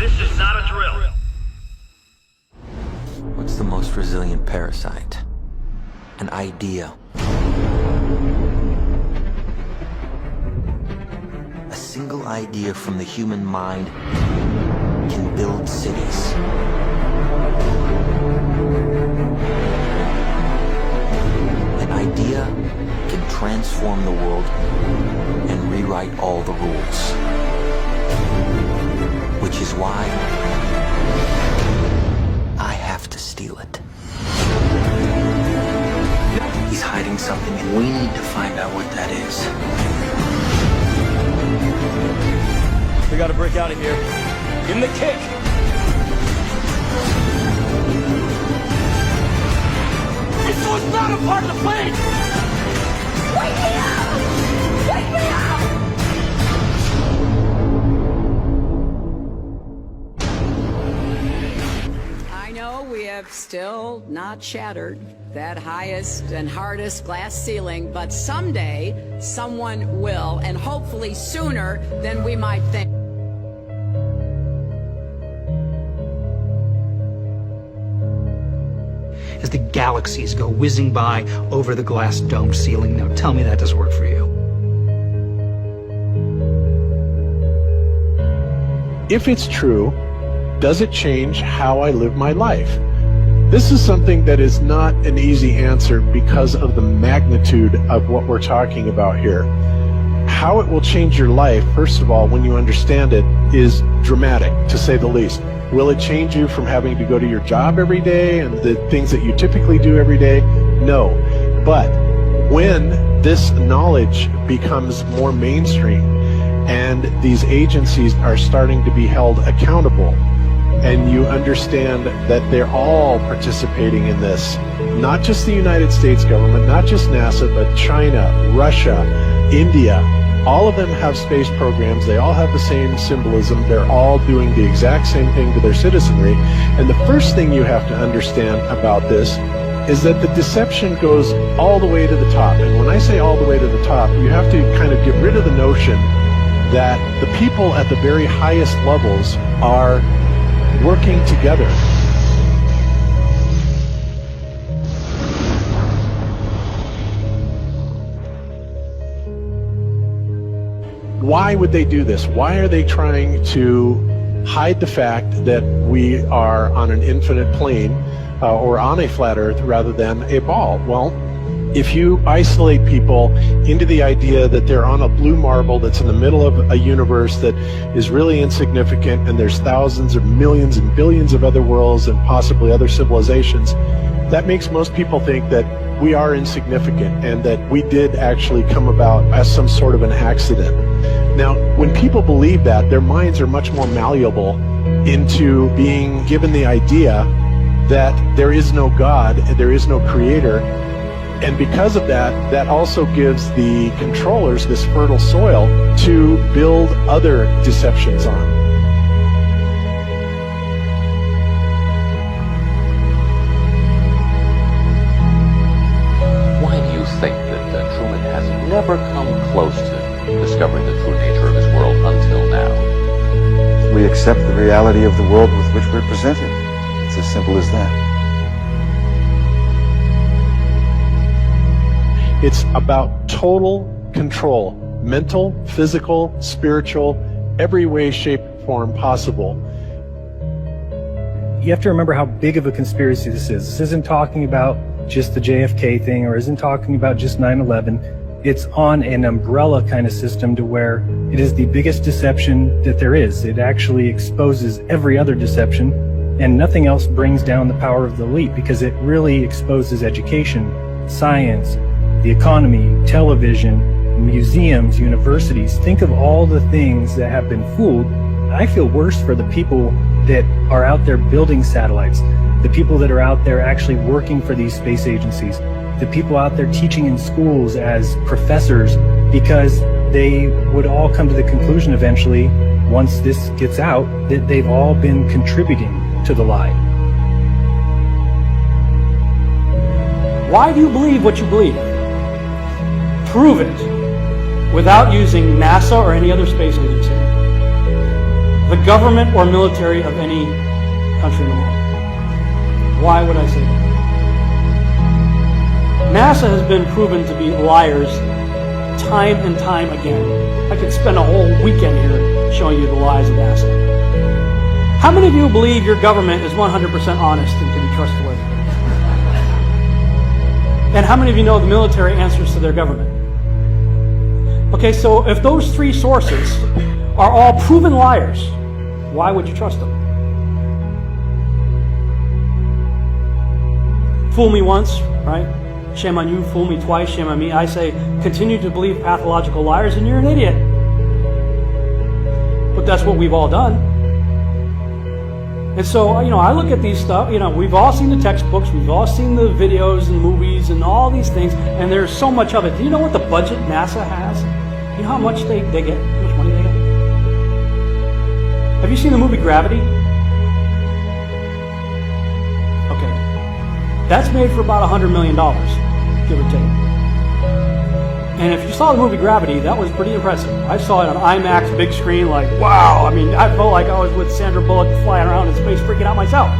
This is not a drill. What's the most resilient parasite? An idea. A single idea from the human mind can build cities. An idea can transform the world and rewrite all the rules. Which is why I have to steal it. He's hiding something, and we need to find out what that is. We gotta break out of here. Give him the kick! This was not a part of the plan! Wake me up! Wake me up! I know we have still not shattered that highest and hardest glass ceiling, but someday someone will, and hopefully sooner than we might think. As the galaxies go whizzing by over the glass domed ceiling. Now tell me that doesn't work for you. If it's true, does it change how I live my life? This is something that is not an easy answer because of the magnitude of what we're talking about here. How it will change your life, first of all, when you understand it, is dramatic, to say the least. Will it change you from having to go to your job every day and the things that you typically do every day? No. But when this knowledge becomes more mainstream and these agencies are starting to be held accountable, and you understand that they're all participating in this, not just the United States government, not just NASA, but China, Russia, India, all of them have space programs. They all have the same symbolism. They're all doing the exact same thing to their citizenry. And the first thing you have to understand about this is that the deception goes all the way to the top. And when I say all the way to the top, you have to kind of get rid of the notion that the people at the very highest levels are working together. Why would they do this? Why are they trying to hide the fact that we are on an infinite plane or on a flat earth rather than a ball? Well, if you isolate people into the idea that they're on a blue marble that's in the middle of a universe that is really insignificant and there's thousands or millions and billions of other worlds and possibly other civilizations, that makes most people think that we are insignificant and that we did actually come about as some sort of an accident. Now, when people believe that, their minds are much more malleable into being given the idea that there is no God, there is no creator. And because of that, that also gives the controllers this fertile soil to build other deceptions on. Why do you think that Truman has never come close to discovering the true nature of his world until now? We accept the reality of the world with which we're presented. It's as simple as that. It's about total control, mental, physical, spiritual, every way, shape, form possible. You have to remember how big of a conspiracy this is. This isn't talking about just the JFK thing or isn't talking about just 9/11. It's on an umbrella kind of system to where it is the biggest deception that there is. It actually exposes every other deception, and nothing else brings down the power of the elite because it really exposes education, science, the economy, television, museums, universities. Think of all the things that have been fooled. I feel worse for the people that are out there building satellites, the people that are out there actually working for these space agencies, the people out there teaching in schools as professors, because they would all come to the conclusion eventually, once this gets out, that they've all been contributing to the lie. Why do you believe what you believe? Prove it without using NASA or any other space agency. the government or military of any country in the world. Why would I say that? NASA has been proven to be liars time and time again. I could spend a whole weekend here showing you the lies of NASA. How many of you believe your government is 100% honest and can be trustworthy? And how many of you know the military answers to their government? Okay, so if those three sources are all proven liars, why would you trust them? Fool me once, right? Shame on you. Fool me twice, shame on me. I say, continue to believe pathological liars and you're an idiot. But that's what we've all done. And so, I look at these stuff, we've all seen the textbooks, we've all seen the videos and movies and all these things, and there's so much of it. Do you know what the budget NASA has? You know how much they get? How much money they get? Have you seen the movie Gravity? Okay. That's made for about $100 million, give or take. And if you saw the movie Gravity, that was pretty impressive. I saw it on IMAX, big screen, like, wow. I mean, I felt like I was with Sandra Bullock flying around in space, freaking out myself.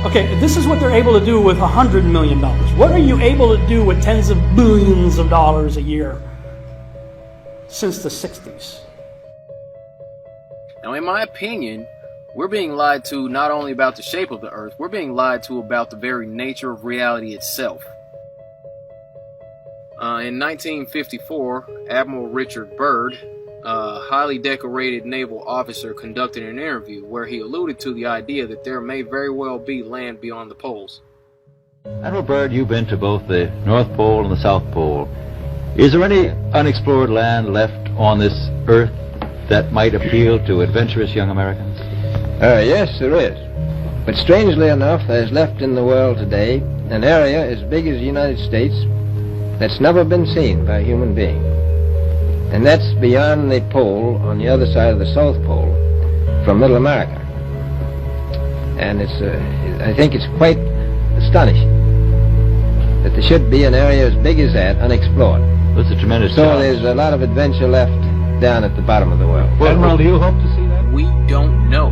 Okay, this is what they're able to do with $100 million. What are you able to do with tens of billions of dollars a year since the 60s? Now, in my opinion, we're being lied to not only about the shape of the Earth, we're being lied to about the very nature of reality itself. In 1954, Admiral Richard Byrd, a highly decorated naval officer, conducted an interview where he alluded to the idea that there may very well be land beyond the poles. Admiral Byrd, you've been to both the North Pole and the South Pole. Is there any unexplored land left on this Earth that might appeal to adventurous young Americans? Yes, there is. But strangely enough, there's left in the world today an area as big as the United States that's never been seen by a human being. And that's beyond the pole on the other side of the South Pole from Middle America. And I think it's quite astonishing that there should be an area as big as that unexplored. That's a tremendous So challenge. there's a lot of adventure left down at the bottom of the world. Well, Admiral, do you hope to see that? We don't know.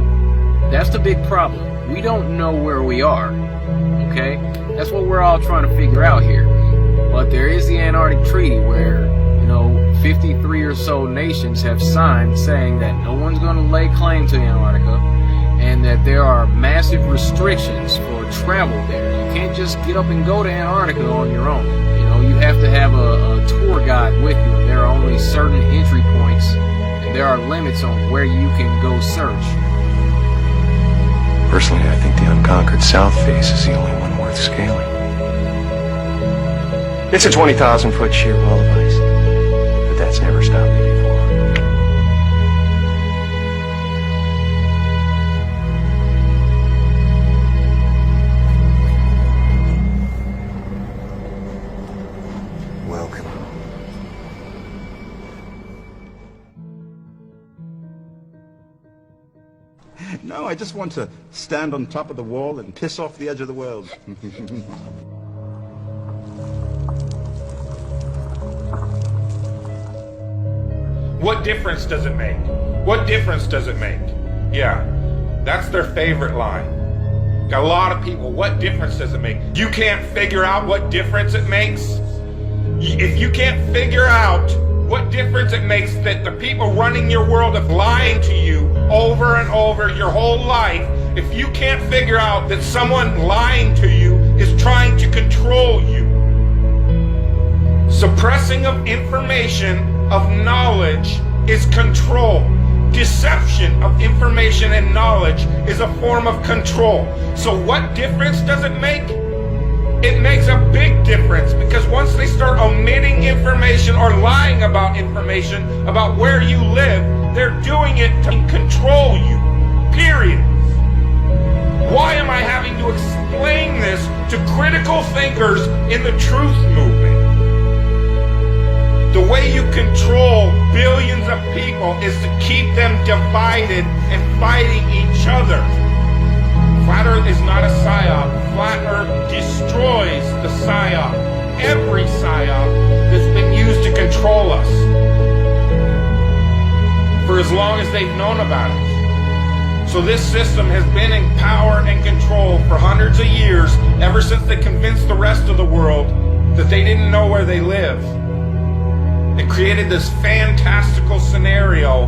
That's the big problem. We don't know where we are. Okay? That's what we're all trying to figure out here. But there is the Antarctic Treaty where, 53 or so nations have signed saying that no one's going to lay claim to Antarctica and that there are massive restrictions for travel there. You can't just get up and go to Antarctica on your own. You have to have a tour guide with you, and there are only certain entry points, and there are limits on where you can go search. Personally, I think the unconquered South face is the only one worth scaling. It's a 20,000-foot sheer wall of ice, but that's never stopped me before. Welcome. No, I just want to stand on top of the wall and piss off the edge of the world. What difference does it make? What difference does it make? Yeah, that's their favorite line. Got a lot of people, what difference does it make? You can't figure out what difference it makes? If you can't figure out what difference it makes that the people running your world have lied to you over and over your whole life, if you can't figure out that someone lying to you is trying to control you, suppressing of information, of knowledge, is control. Deception of information and knowledge is a form of control. So what difference does it make? It makes a big difference, because once they start omitting information or lying about information about where you live, they're doing it to control you. Period. Why am I having to explain this to critical thinkers in the truth movement? The way you control billions of people is to keep them divided and fighting each other. Flat Earth is not a psyop. Flat Earth destroys the psyop. Every psyop that's been used to control us. For as long long as they've known about it. So this system has been in power and control for hundreds of years, ever since they convinced the rest of the world that they didn't know where they live. It created this fantastical scenario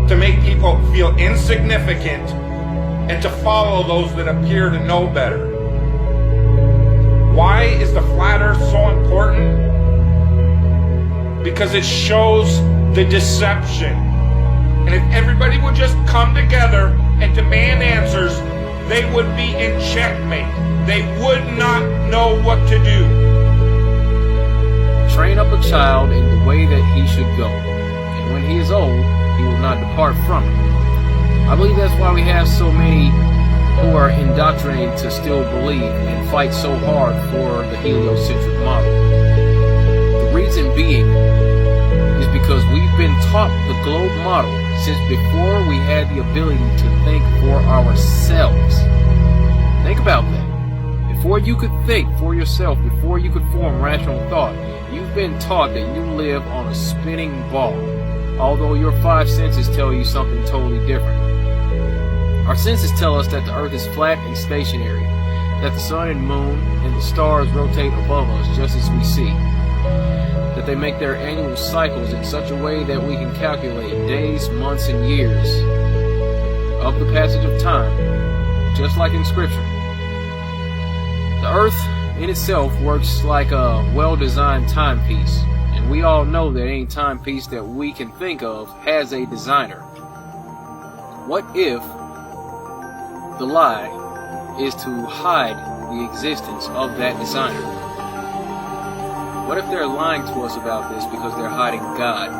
to make people feel insignificant and to follow those that appear to know better. Why is the flat earth so important? Because it shows the deception. And if everybody would just come together and demand answers, they would be in checkmate. They would not know what to do. Train up a child in the way that he should go, and when he is old, he will not depart from it. I believe that's why we have so many who are indoctrinated to still believe and fight so hard for the heliocentric model. The reason being is because we've been taught the globe model since before we had the ability to think for ourselves. Think about that. Before you could think for yourself, before you could form rational thought, you've been taught that you live on a spinning ball, although your five senses tell you something totally different. Our senses tell us that the earth is flat and stationary, that the sun and moon and the stars rotate above us just as we see, that they make their annual cycles in such a way that we can calculate days, months, and years of the passage of time, just like in Scripture. The earth in itself works like a well-designed timepiece, and we all know that any timepiece that we can think of has a designer. What if the lie is to hide the existence of that designer? What if they're lying to us about this because they're hiding God?